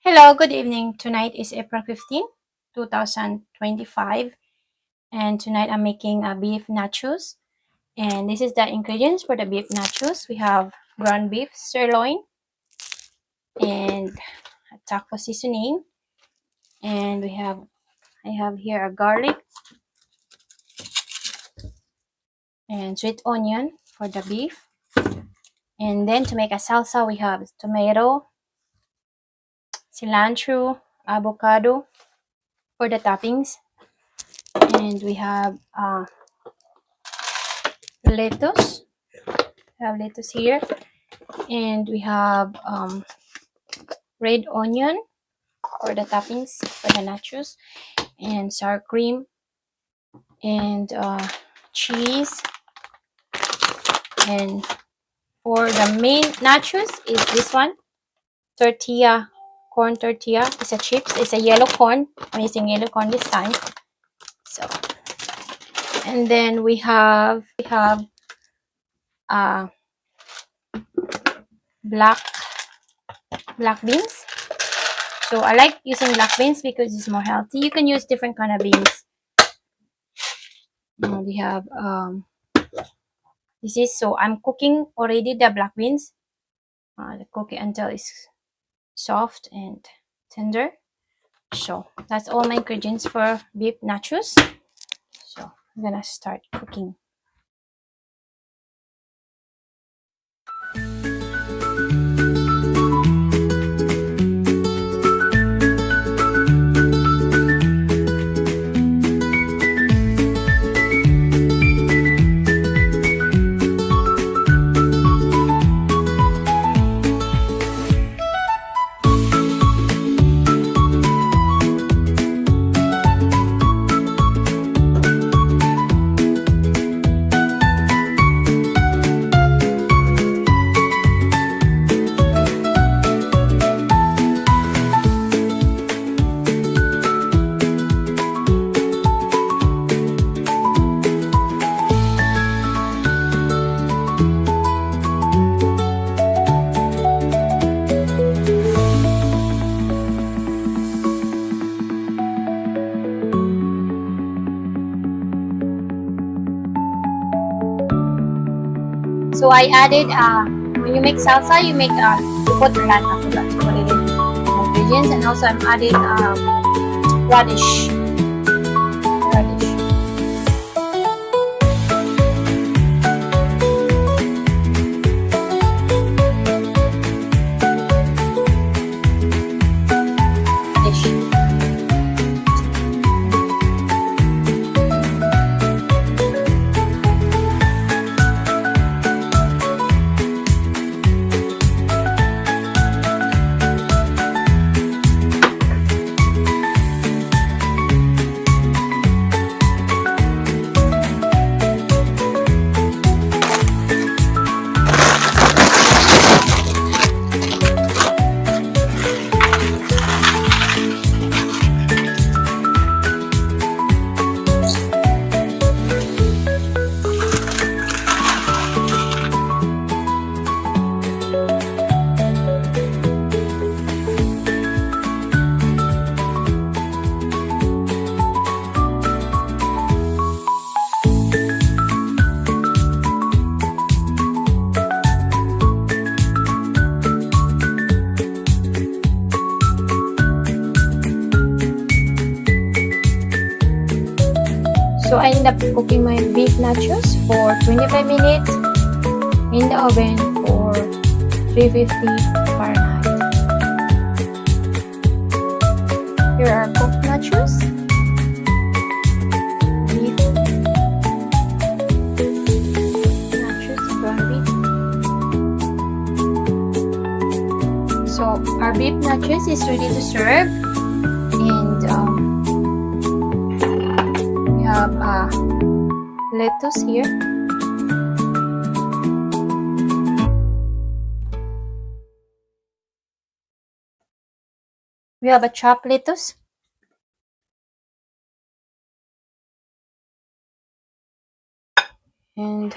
Hello, good evening. Tonight is April 15, 2025, and tonight I'm making a beef nachos. And this is the ingredients for the beef nachos. We have ground beef, sirloin, and a taco seasoning. And I have here a garlic and sweet onion for the beef. And then to make a salsa, we have tomato, cilantro, avocado for the toppings. And we have lettuce. We have lettuce here, and we have red onion for the toppings for the nachos, and sour cream, and cheese. And for the main nachos is this one, tortilla, corn tortilla. It's a chips. It's a yellow corn. I'm using yellow corn this time. So, and then we have uh black beans. So I like using black beans because it's more healthy. You can use different kind of beans. Now we have this is, so I'm cooking already the black beans. Cook it until it's soft and tender. So that's all my ingredients for beef nachos. So I'm gonna start cooking. So I added, when you make salsa, you put a lot. I forgot to put it in ingredients, and also I'm adding radish. So I end up cooking my beef nachos for 25 minutes in the oven for 350 Fahrenheit. Here are cooked nachos. Beef nachos, ground beef. So our beef nachos is ready to serve, and have lettuce here. We have a chopped lettuce. And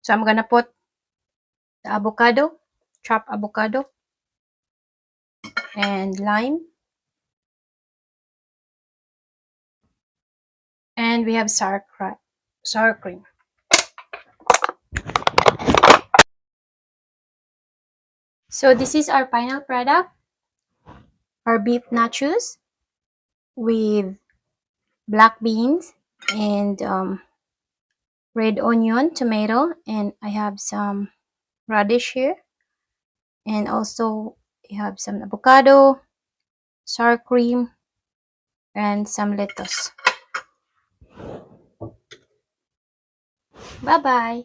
So I'm gonna put the avocado, chopped avocado, and lime. And we have sour cream. So this is our final product, our beef nachos with black beans and red onion, tomato, and I have some radish here, and also you have some avocado, sour cream, and some lettuce. Bye bye.